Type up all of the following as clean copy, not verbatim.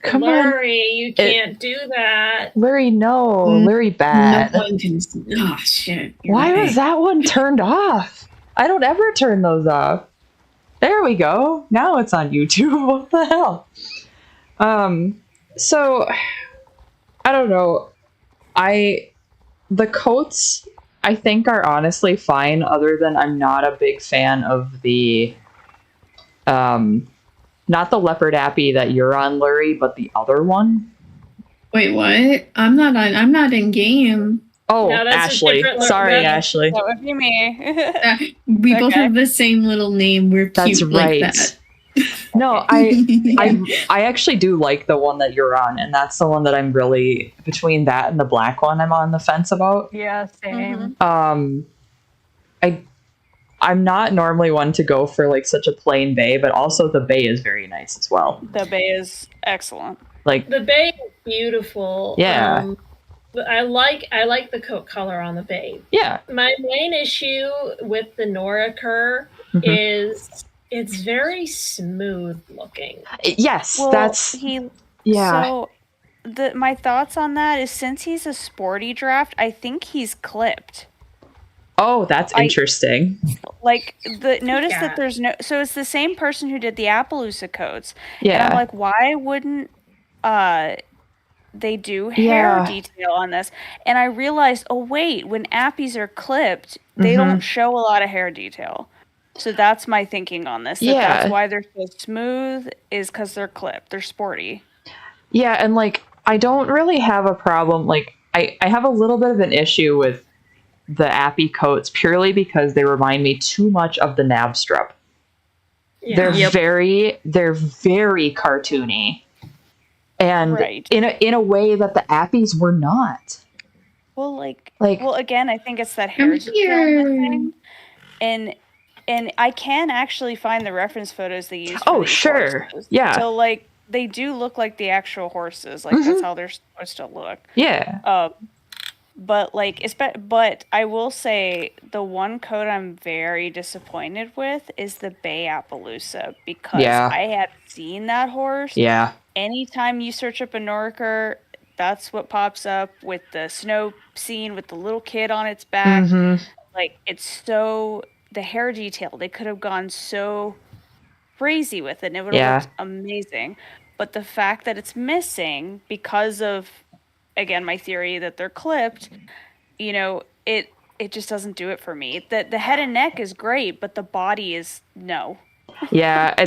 Come Lurie, you can't do that. Lurie, no. Lurie bad. No one can. Oh, shit. Why was that one turned off? I don't ever turn those off. There we go. Now it's on YouTube. What the hell? So I don't know. The coats I think are honestly fine, other than I'm not a big fan of the not the leopard appy that you're on, Lurie, but the other one. Wait, what? I'm not in game. Oh, no, Ashley. Sorry, Ashley. That would be me. We both have the same little name. We're cute. That's right. Like that. No, I actually do like the one that you're on, and that's the one that I'm really between that and the black one I'm on the fence about. Yeah, same. I'm not normally one to go for like such a plain bay, but also the bay is very nice as well. The bay is excellent. Like the bay is beautiful. Yeah. I like the coat color on the bay. Yeah. My main issue with the noriker is it's very smooth looking. Yes, well, that's So my thoughts on that is, since he's a sporty draft, I think he's clipped. Oh, that's interesting. Notice that there's no. So it's the same person who did the Appaloosa coats. Yeah. And I'm like, why wouldn't they do hair detail on this? And I realized, oh wait, when appies are clipped, they don't show a lot of hair detail. So that's my thinking on this. That's why they're so smooth, is because they're clipped. They're sporty. Yeah, and like I don't really have a problem. Like I have a little bit of an issue with the appy coats purely because they remind me too much of the Nabstrup. Yeah. They're very cartoony, and in a way that the appies were not. Well, well, again, I think it's that hair thing, and I can actually find the reference photos they use. Oh, sure, horses. Yeah. So like they do look like the actual horses. Like that's how they're supposed to look. Yeah. But I will say the one coat I'm very disappointed with is the Bay Appaloosa, because I had seen that horse. Yeah. Anytime you search up a Noriker, that's what pops up, with the snow scene with the little kid on its back. Like, it's so, the hair detail, they could have gone so crazy with it, and it would have looked amazing. But the fact that it's missing because of, again, my theory that they're clipped, it just doesn't do it for me. The head and neck is great, but the body is no. Yeah, I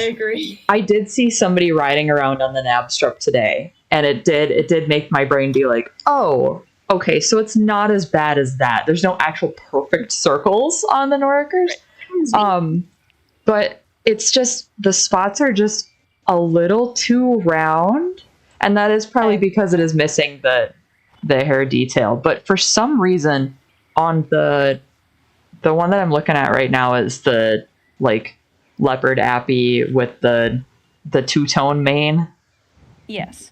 agree. I did see somebody riding around on the Nabstrup today, and it did make my brain be like, oh, okay, so it's not as bad as that. There's no actual perfect circles on the Norikers. But it's just, the spots are just a little too round. And that is probably because it is missing the hair detail. But for some reason, on the one that I'm looking at right now is the like leopard appy with the two-tone mane. Yes.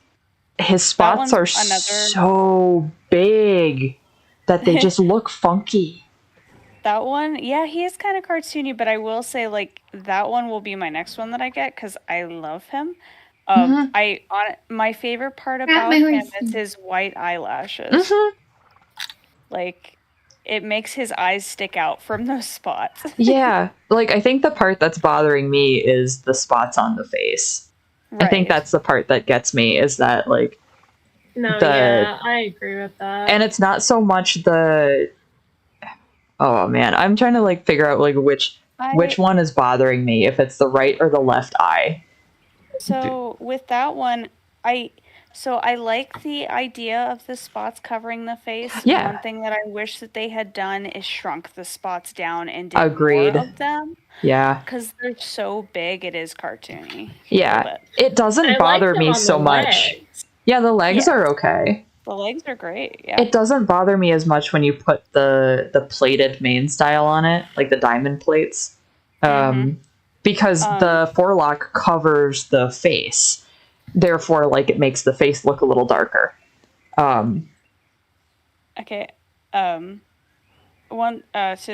His spots are so big that they just look funky. That one, yeah, he is kind of cartoony, but I will say, like, that one will be my next one that I get because I love him. My favorite part about him is his white eyelashes. Like, it makes his eyes stick out from those spots. Yeah, like, I think the part that's bothering me is the spots on the face. Right. I think that's the part that gets me, is that, like, I agree with that. And it's not so much oh man, I'm trying to like figure out like which one is bothering me, if it's the right or the left eye. So with that one, I like the idea of the spots covering the face. Yeah. One thing that I wish that they had done is shrunk the spots down and did more of them. Yeah. Because they're so big, it is cartoony. Yeah. It doesn't bother me so much. Yeah, the legs are okay. The legs are great, yeah. It doesn't bother me as much when you put the plated mane style on it, like the diamond plates. Because the forelock covers the face. Therefore, like, it makes the face look a little darker. Okay. So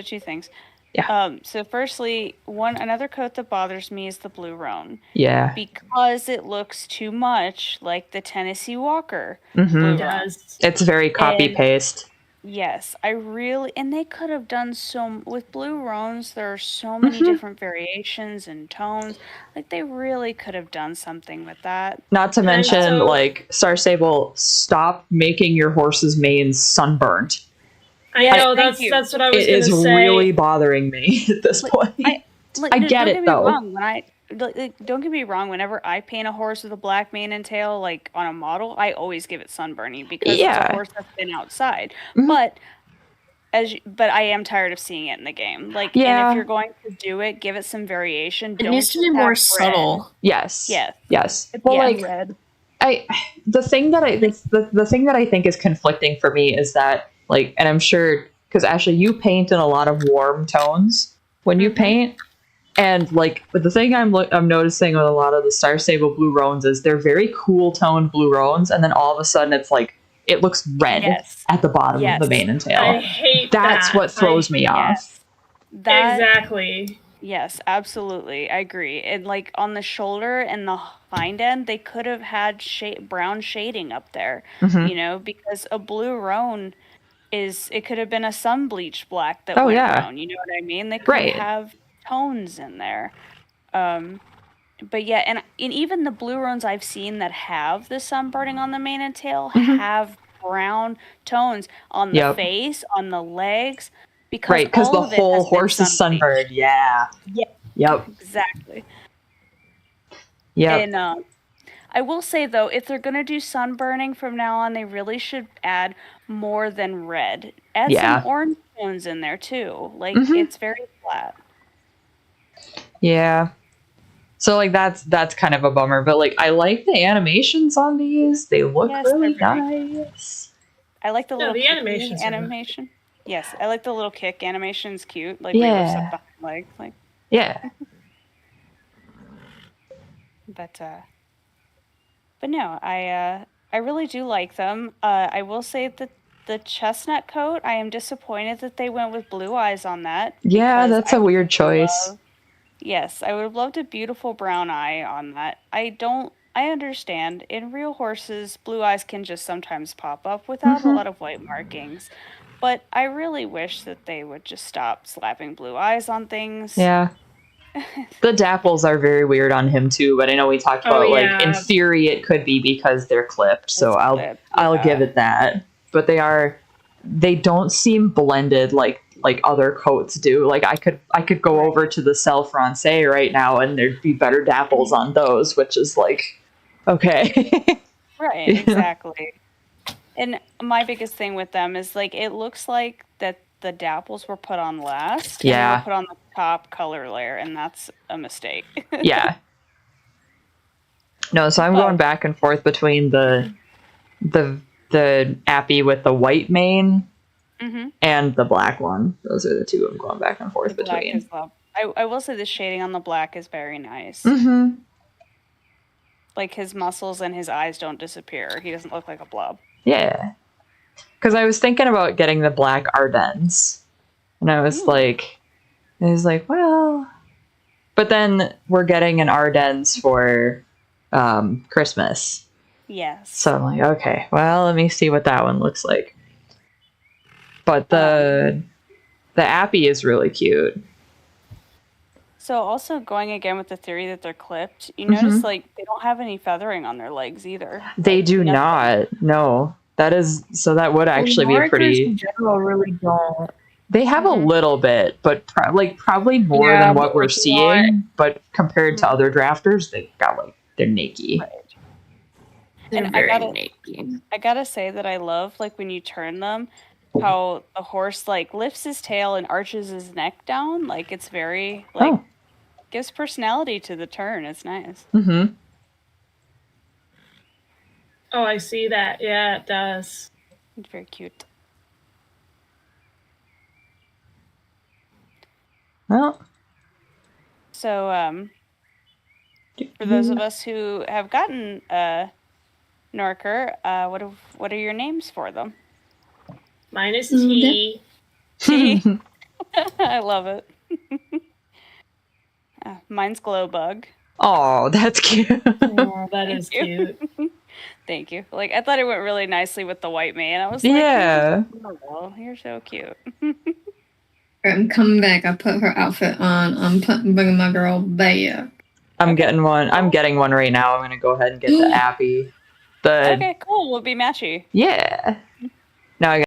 two things. Yeah. So firstly, another coat that bothers me is the blue roan. Yeah. Because it looks too much like the Tennessee Walker Mm-hmm. blue It roan. does. It's very copy paste. Yes, and they could have done with blue roans, there are so many different variations and tones. Like, they really could have done something with that. Not to And I'm mention, so- like, Star Sable, stop making your horse's manes sunburnt. I Yes, know thank you. that's what I was It gonna is say. really bothering me at this point. I get don't it get me though. wrong. Don't get me wrong. Whenever I paint a horse with a black mane and tail, like on a model, I always give it sunburning because it's a horse that's been outside. Mhm. But I am tired of seeing it in the game. Like, Yeah. and if you're going to do it, give it some variation. It needs to be more subtle. Yes. Yes. Yes. Well, Yeah. like, Red. the thing that I think is conflicting for me is that, like, and I'm sure because Ashley, you paint in a lot of warm tones when you paint, and like the thing I'm noticing with a lot of the Star Sable blue roans is they're very cool toned blue roans, and then all of a sudden it's like it looks red at the bottom of the mane and tail. I hate That's that. what throws me off. Exactly. Yes, absolutely. I agree. And like on the shoulder and the hind end, they could have had brown shading up there, you know, because a blue roan it could have been a sun bleached black that went roan. You know what I mean? They could have tones in there. But yeah, and even the blue roans I've seen that have the sunburning on the mane and tail have brown tones on the face, on the legs, because the whole horse is sunburned. Yeah. Yep. Exactly. Yeah. And I will say though, if they're gonna do sunburning from now on, they really should add more than red. Add some orange tones in there too. Like it's very flat. Yeah. So like that's kind of a bummer, but like I like the animations on these. They look really nice. I like the little animation. Yes, I like the little kick animation. It's cute. Like where he lifts up the leg. Like But no, I really do like them. I will say that the chestnut coat, I am disappointed that they went with blue eyes on that. Yeah, that's a weird choice. Yes, I would have loved a beautiful brown eye on that. I understand. In real horses, blue eyes can just sometimes pop up without a lot of white markings. But I really wish that they would just stop slapping blue eyes on things. Yeah. The dapples are very weird on him too, but I know we talked about like in theory it could be because they're clipped, so I'll give it that. But they don't seem blended like other coats do. Like I could go over to the Celle Francais right now and there'd be better dapples on those, which is like okay. Right, exactly. And my biggest thing with them is like it looks like that the dapples were put on last. And they were put on the top color layer, and that's a mistake. Yeah. No, so I'm going back and forth between the Appy with the white mane and the black one. Those are the two I'm going back and forth between. I will say the shading on the black is very nice. Like his muscles and his eyes don't disappear. He doesn't look like a blob. Yeah. Because I was thinking about getting the black Ardennes. And I was like, well. But then we're getting an Ardennes for Christmas. Yes. So I'm like, okay, well, let me see what that one looks like. But the Appy is really cute. So also going again with the theory that they're clipped, you notice like they don't have any feathering on their legs either. They do not. No. That would actually be a pretty. In general, really don't. They have a little bit, but probably more than what we're seeing. But compared to other drafters, they're naked. Right. They're very naked. I gotta say that I love like when you turn them, how the horse like lifts his tail and arches his neck down. Like it's very gives personality to the turn. It's nice. Oh, I see that. Yeah, it does. It's very cute. Well, so for those of us who have gotten Norker, what are your names for them? Mine is T. T. I love it. Mine's Glowbug. Oh, that's cute. Oh, that is cute. Thank you. Like, I thought it went really nicely with the white mane. I was like, Yeah. You're so cute. I'm coming back. I put her outfit on. I'm bringing my girl back. I'm getting one. I'm getting one right now. I'm gonna go ahead and get the Abby. The Okay, cool. We'll be matchy. yeah.